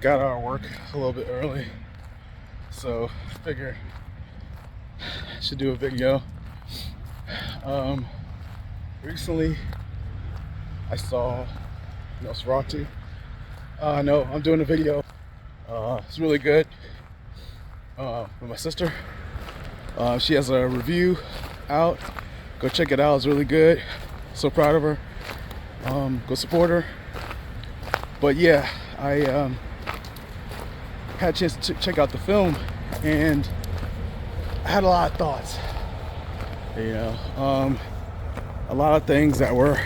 got out of work a little bit early, so I figure I should do a video. Recently I saw Nosferatu. No, I'm doing a video. It's really good with my sister. She has a review out. Go check it out. It's really good. So proud of her. Go support her. But yeah, I had a chance to check out the film, and I had a lot of thoughts. You know, a lot of things that were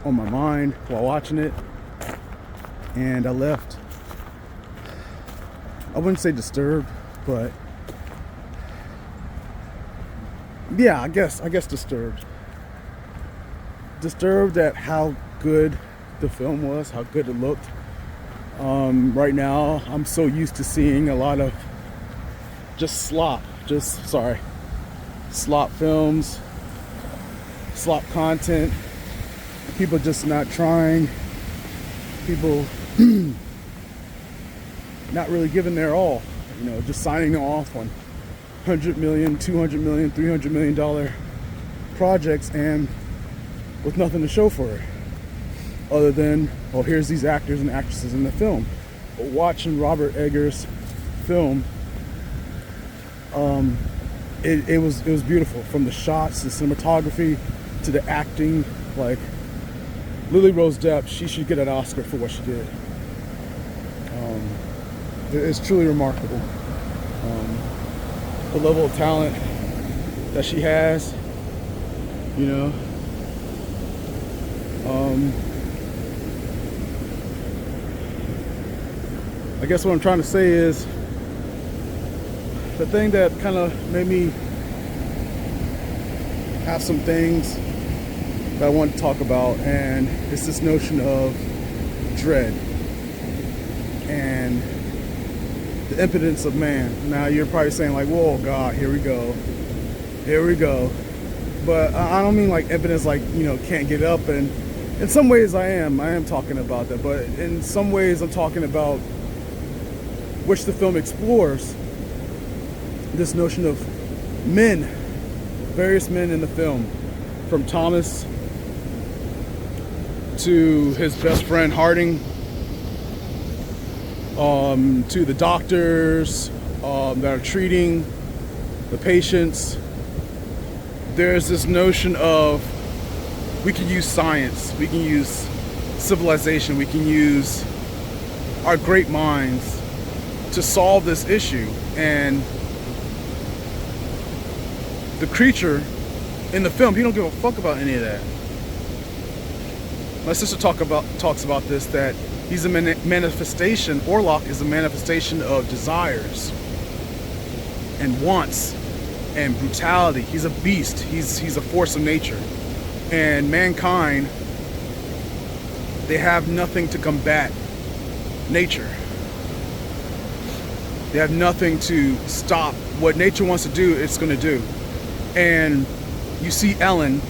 on my mind while watching it, and I left. I wouldn't say disturbed, but yeah, I guess disturbed. Disturbed at how good the film was, how good it looked. Right now, I'm so used to seeing a lot of slop films, slop content, people just not trying, people not really giving their all, you know, just signing off on $100 million, $200 million, $300 million projects and with nothing to show for it other than, well, here's these actors and actresses in the film. But watching Robert Eggers' film, it was beautiful, from the shots, the cinematography, to the acting. Like, Lily Rose Depp, she should get an Oscar for what she did. It's truly remarkable. The level of talent that she has, you know. I guess what I'm trying to say is, the thing that kind of made me have some things that I want to talk about, and it's this notion of dread and the impotence of man. Now you're probably saying like, whoa, God, here we go. But I don't mean like impotence like, you know, can't get up. And in some ways I am talking about that, but in some ways I'm talking about, which the film explores, this notion of men, various men in the film, from Thomas to his best friend Harding, to the doctors that are treating the patients. There's this notion of, we can use science, we can use civilization, we can use our great minds to solve this issue. And the creature in the film, he don't give a fuck about any of that. My sister talks about this, that he's a manifestation, Orlok is a manifestation of desires and wants and brutality. He's a beast, he's a force of nature. And mankind, they have nothing to combat nature. They have nothing to stop what nature wants to do, it's going to do. And you see Ellen,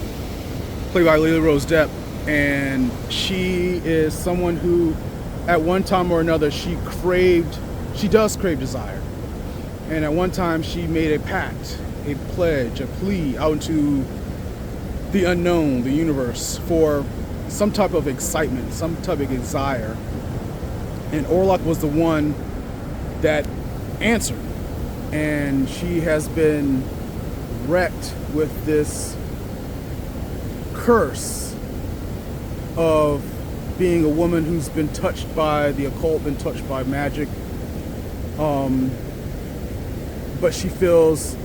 played by Lily Rose Depp, and she is someone who, at one time or another, she does crave desire. And at one time, she made a pact, a pledge, a plea out into the unknown, the universe, for some type of excitement, some type of desire. And Orlok was the one that answered. And she has been wrecked with this curse of being a woman who's been touched by the occult, been touched by magic. But she feels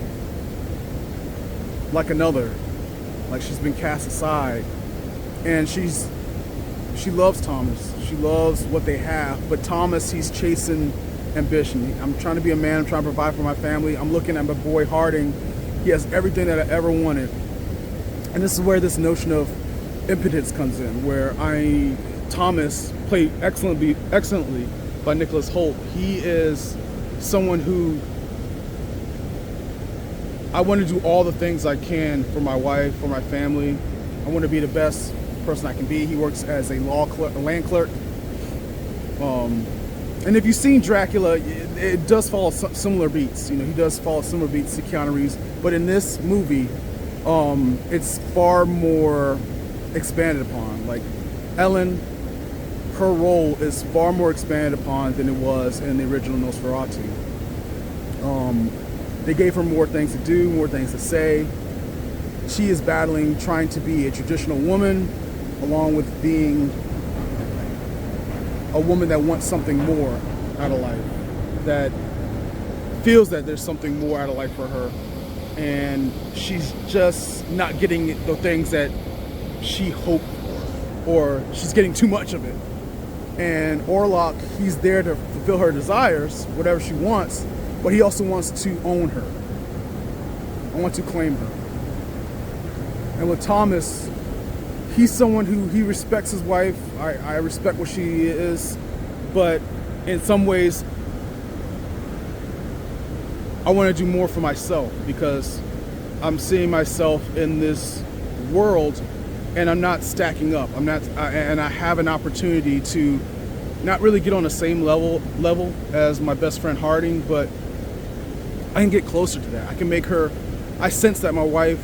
like another, like she's been cast aside. And she loves Thomas. She loves what they have. But Thomas, he's chasing ambition. I'm trying to be a man. I'm trying to provide for my family. I'm looking at my boy Harding. He has everything that I ever wanted. And this is where this notion of impotence comes in, where Thomas, played excellently by Nicholas Hoult, he is someone who, I want to do all the things I can for my wife, for my family. I want to be the best person I can be. He works as a land clerk. And if you've seen Dracula, it does follow similar beats. You know, he does follow similar beats to Keanu Reeves. But in this movie, it's far more expanded upon. Like, Ellen, her role is far more expanded upon than it was in the original Nosferatu. They gave her more things to do, more things to say. She is battling, trying to be a traditional woman, along with being a woman that wants something more out of life, that feels that there's something more out of life for her, and she's just not getting the things that she hoped for, or she's getting too much of it. And Orlok, he's there to fulfill her desires, whatever she wants, but he also wants to own her. I want to claim her. And with Thomas, he's someone who he respects his wife. I respect what she is, but in some ways, I want to do more for myself, because I'm seeing myself in this world and I'm not stacking up. And I have an opportunity to not really get on the same level as my best friend Harding, but I can get closer to that. I can make her, I sense that my wife,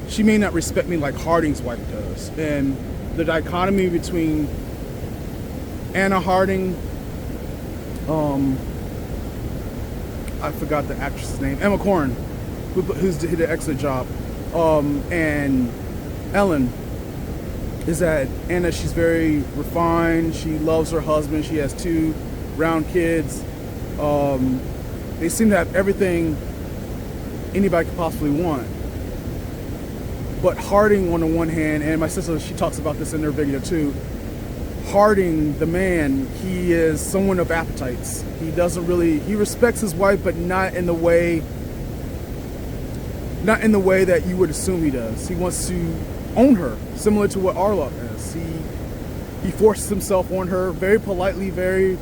she may not respect me like Harding's wife does. And the dichotomy between Anna Harding, I forgot the actress's name, Emma Corrin, who's did an excellent job, and Ellen, is that Anna, she's very refined, she loves her husband, she has 2 round kids. They seem to have everything anybody could possibly want. But Harding, on the one hand, and my sister, she talks about this in her video too, Harding, the man, he is someone of appetites. He respects his wife, but not in the way that you would assume he does. He wants to own her, similar to what Orlok is. He forces himself on her very politely, very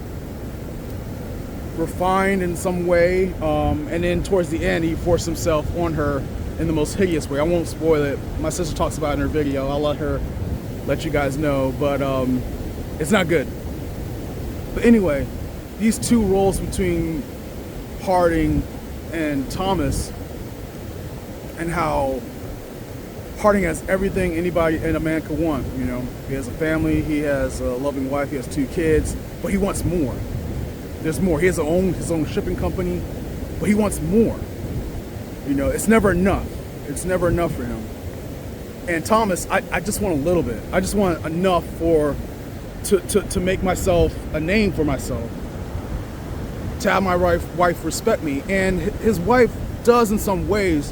refined in some way, and then towards the end, he forced himself on her in the most hideous way. I won't spoil it. My sister talks about it in her video. I'll let you guys know, but it's not good. But anyway, these 2 roles between Harding and Thomas, and how Harding has everything anybody and a man could want. You know, he has a family, he has a loving wife, he has 2 kids, but he wants more. There's more. He has his own shipping company, but he wants more. You know, it's never enough. It's never enough for him. And Thomas, I just want a little bit. I just want enough to make myself a name for myself, to have my wife respect me. And his wife does in some ways.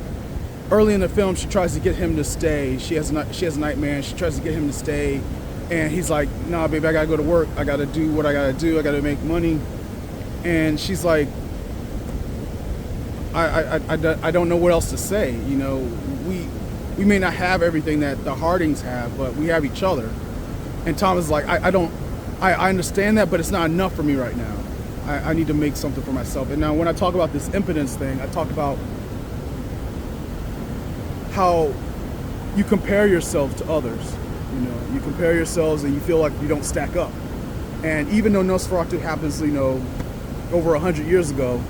Early in the film, she tries to get him to stay. She has a nightmare. She tries to get him to stay, and he's like, "Nah, baby, I gotta go to work. I gotta do what I gotta do. I gotta make money." And she's like, I don't know what else to say. You know, we may not have everything that the Hardings have, but we have each other. And Thomas is like, I understand that, but it's not enough for me right now. I need to make something for myself. And now when I talk about this impotence thing, I talk about how you compare yourself to others. You know, you compare yourselves and you feel like you don't stack up. And even though Nosferatu happens, you know, over 100 years ago,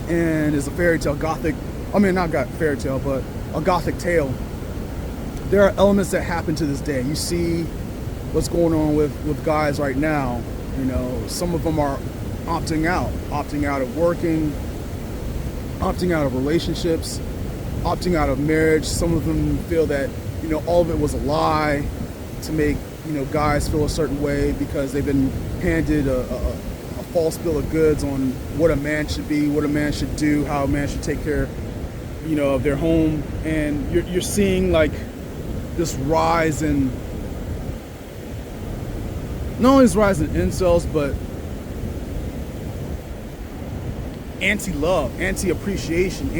and is a fairy tale, Gothic, I mean, not fairy tale, but a Gothic tale, there are elements that happen to this day. You see what's going on with guys right now. You know, some of them are opting out of working, opting out of relationships, opting out of marriage. Some of them feel that, you know, all of it was a lie to make, you know, guys feel a certain way because they've been handed a false bill of goods on what a man should be, what a man should do, how a man should take care, you know, of their home. And you're seeing like this rise in, not only this rise in incels, but anti-love, anti-appreciation,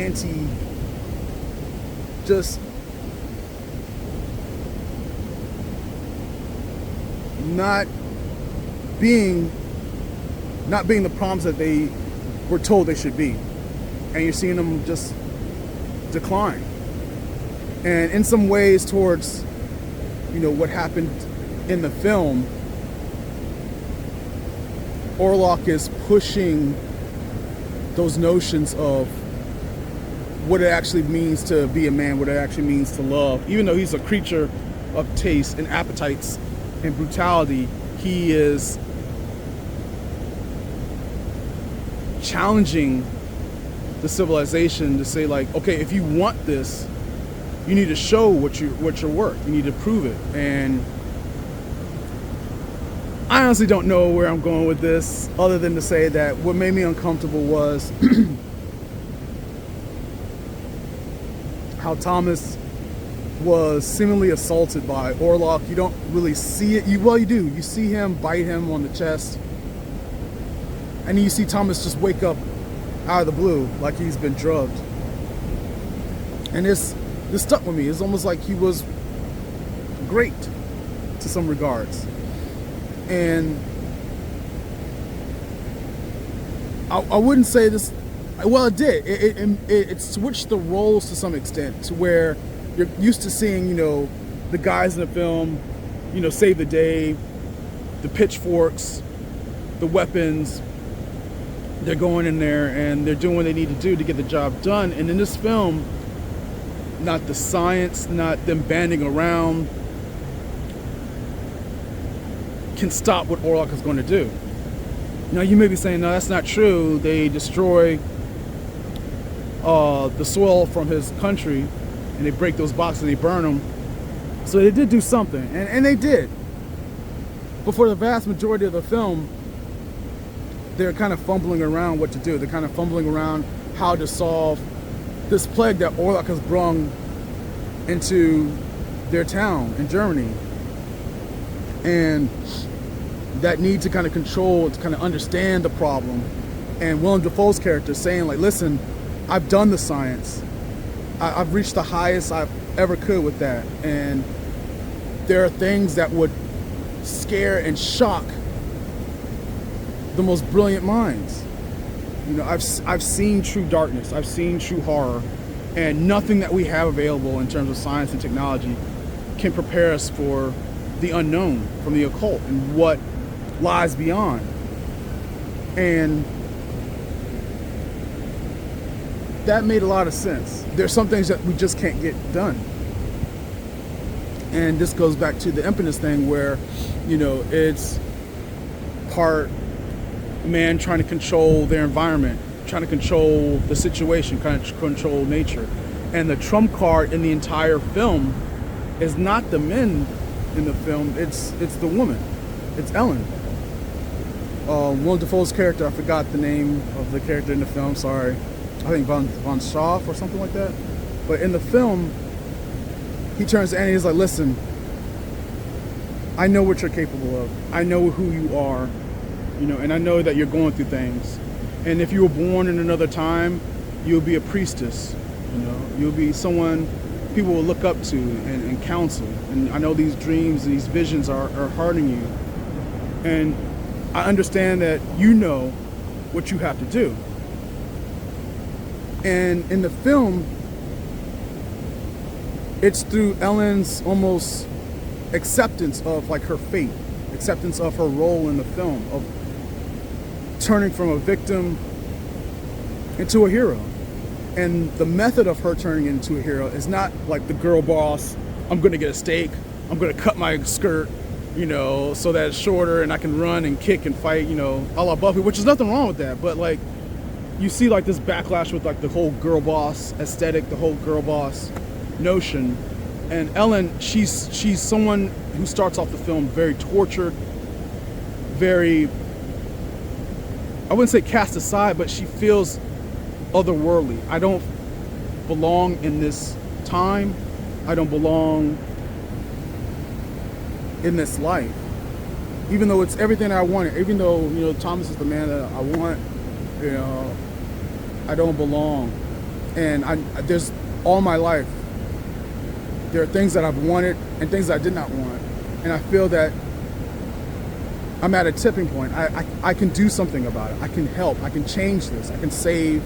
just not being the proms that they were told they should be. And you're seeing them just decline. And in some ways towards what happened in the film, Orlok is pushing those notions of what it actually means to be a man, what it actually means to love. Even though he's a creature of taste and appetites and brutality, he is challenging the civilization to say, like, okay, if you want this, you need to show what you're worth. You need to prove it. And I honestly don't know where I'm going with this, other than to say that what made me uncomfortable was how Thomas was seemingly assaulted by Orlok. You don't really see it. Well, you do. You see him bite him on the chest. And then you see Thomas just wake up out of the blue like he's been drugged. And this stuck with me. It's almost like he was great to some regards. And I wouldn't say this, well, it did. It switched the roles to some extent, to where you're used to seeing, the guys in the film, save the day, the pitchforks, the weapons. They're going in there and they're doing what they need to do to get the job done. And in this film, not the science, not them banding around, can stop what Orlok is going to do. Now you may be saying, no, that's not true. They destroy the soil from his country, and they break those boxes and they burn them. So they did do something, and they did. But for the vast majority of the film, they're kind of fumbling around what to do. They're kind of fumbling around how to solve this plague that Orlok has brought into their town in Germany. And that need to kind of control, to kind of understand the problem. And Willem Dafoe's character saying, like, listen, I've done the science. I've reached the highest I've ever could with that. And there are things that would scare and shock the most brilliant minds. I've seen true darkness. I've seen true horror. And nothing that we have available in terms of science and technology can prepare us for the unknown, from the occult, and what lies beyond. And that made a lot of sense. There's some things that we just can't get done. And this goes back to the impetus thing, where, it's part man trying to control their environment, trying to control the situation, trying to control nature. And the trump card in the entire film is not the men in the film, it's the woman. It's Ellen. Willem Dafoe's character, I forgot the name of the character in the film, sorry. I think Von Schaaf or something like that. But in the film, he turns to Annie and he's like, listen, I know what you're capable of. I know who you are, and I know that you're going through things. And if you were born in another time, you'll be a priestess, you'll be someone people will look up to and counsel. And I know these dreams and these visions are hurting you. And I understand that you know what you have to do. And in the film, it's through Ellen's almost acceptance of like her fate, acceptance of her role in the film, of turning from a victim into a hero. And the method of her turning into a hero is not like the girl boss, I'm gonna get a steak, I'm gonna cut my skirt, so that it's shorter and I can run and kick and fight, a la Buffy, which is nothing wrong with that. But like, you see like this backlash with like the whole girl boss aesthetic, the whole girl boss notion. And Ellen, she's someone who starts off the film very tortured, very, I wouldn't say cast aside, but she feels otherworldly. I don't belong in this time. I don't belong in this life. Even though it's everything I wanted, even though, Thomas is the man that I want, I don't belong. And there's all my life, there are things that I've wanted and things that I did not want. And I feel that I'm at a tipping point. I can do something about it. I can help. I can change this. I can save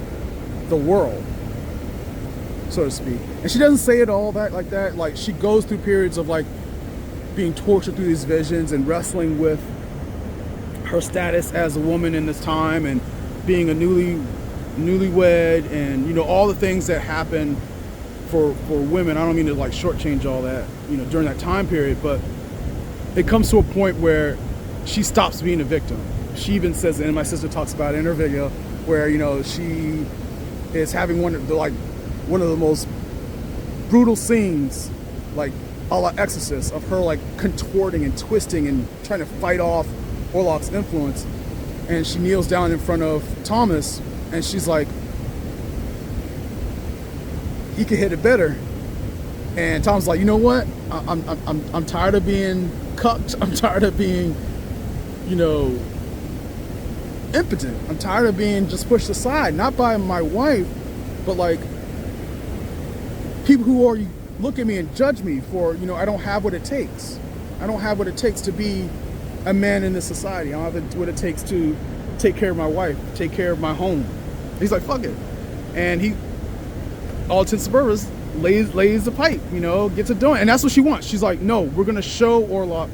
the world, so to speak. And she doesn't say it all that like that. Like, she goes through periods of like being tortured through these visions and wrestling with her status as a woman in this time and being a newlywed and, you know, all the things that happen for women. I don't mean to like shortchange all that, you know, during that time period, but it comes to a point where she stops being a victim. She even says, and my sister talks about it in her video, where, you know, she is having one of the most brutal scenes, like a la Exorcist, of her like contorting and twisting and trying to fight off Orlok's influence. And she kneels down in front of Thomas and she's like, he could hit it better. And Tom's like, you know what? I'm tired of being cucked. I'm tired of being, you know, impotent. I'm tired of being just pushed aside, not by my wife, but like people who already look at me and judge me for, you know, I don't have what it takes. I don't have what it takes to be a man in this society. I don't have what it takes to take care of my wife, take care of my home. He's like, fuck it. And he, all intents and purposes, lays the pipe, you know, gets it done. And that's what she wants. She's like, no, we're going to show Orlok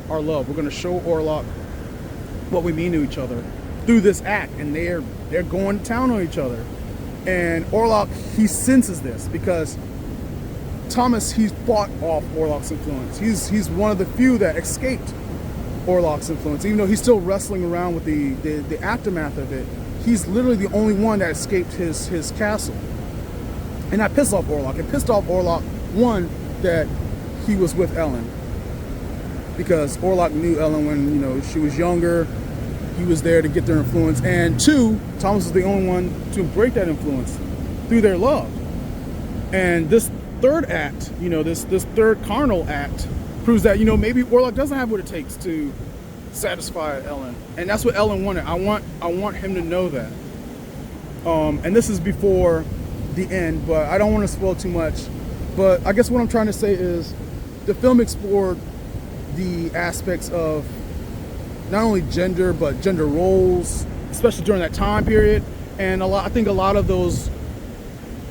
our love. We're going to show Orlok what we mean to each other through this act. And they're going to town on each other. And Orlok, he senses this because Thomas, he's fought off Orlok's influence. He's one of the few that escaped Orlok's influence, even though he's still wrestling around with the aftermath of it. He's literally the only one that escaped his castle. And that pissed off Orlok. It pissed off Orlok, one, that he was with Ellen, because Orlok knew Ellen when, you know, she was younger. He was there to get their influence. And two, Thomas was the only one to break that influence through their love. And this third act, you know, this third carnal act proves that, you know, maybe Orlok doesn't have what it takes to satisfy Ellen. And that's what Ellen wanted. I want him to know that. And this is before the end, but I don't want to spoil too much. But I guess what I'm trying to say is the film explored the aspects of not only gender, but gender roles, especially during that time period. And I think a lot of those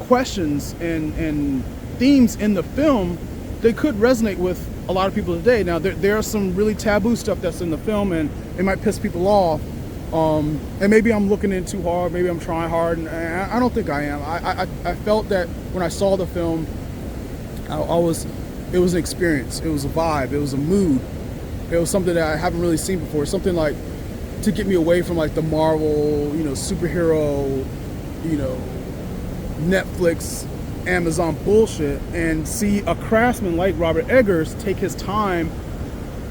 questions and themes in the film, they could resonate with a lot of people today. Now, there are some really taboo stuff that's in the film, and it might piss people off. And maybe I'm looking in too hard, maybe I'm trying hard, and I don't think I am. I felt that when I saw the film, it was an experience, it was a vibe, it was a mood, it was something that I haven't really seen before, something like to get me away from like the Marvel, you know, superhero, you know, Netflix, Amazon bullshit, and see a craftsman like Robert Eggers take his time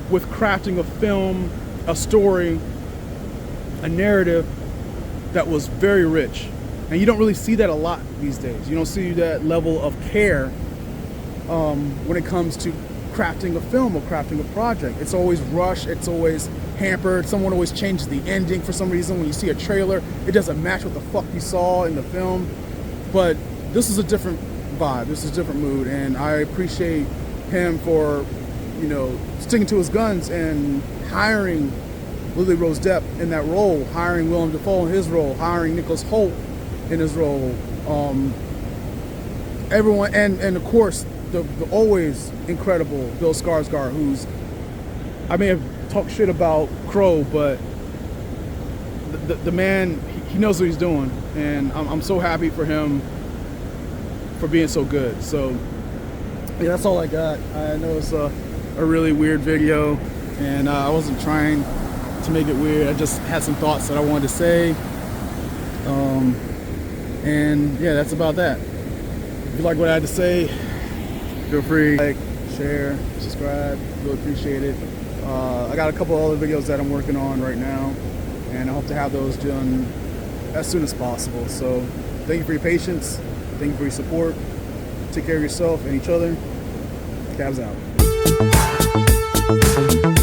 with crafting a film, a story, a narrative that was very rich. And you don't really see that a lot these days. You don't see that level of care when it comes to crafting a film or crafting a project. It's always rushed, it's always hampered. Someone always changes the ending for some reason. When you see a trailer, it doesn't match what the fuck you saw in the film. But this is a different vibe, this is a different mood, and I appreciate him for, you know, sticking to his guns and hiring Lily Rose Depp in that role, hiring Willem Dafoe in his role, hiring Nicholas Hoult in his role, everyone, and of course the always incredible Bill Skarsgård, who's, I may have talked shit about Crow, but the man, he knows what he's doing, and I'm so happy for him for being so good. So yeah, that's all I got. I know it's a really weird video, and I wasn't trying to make it weird. I just had some thoughts that I wanted to say, and yeah, that's about that. If you like what I had to say, feel free to like, share, subscribe. Really appreciate it. I got a couple other videos that I'm working on right now, and I hope to have those done as soon as possible. So thank you for your patience. Thank you for your support. Take care of yourself and each other. Cabs out.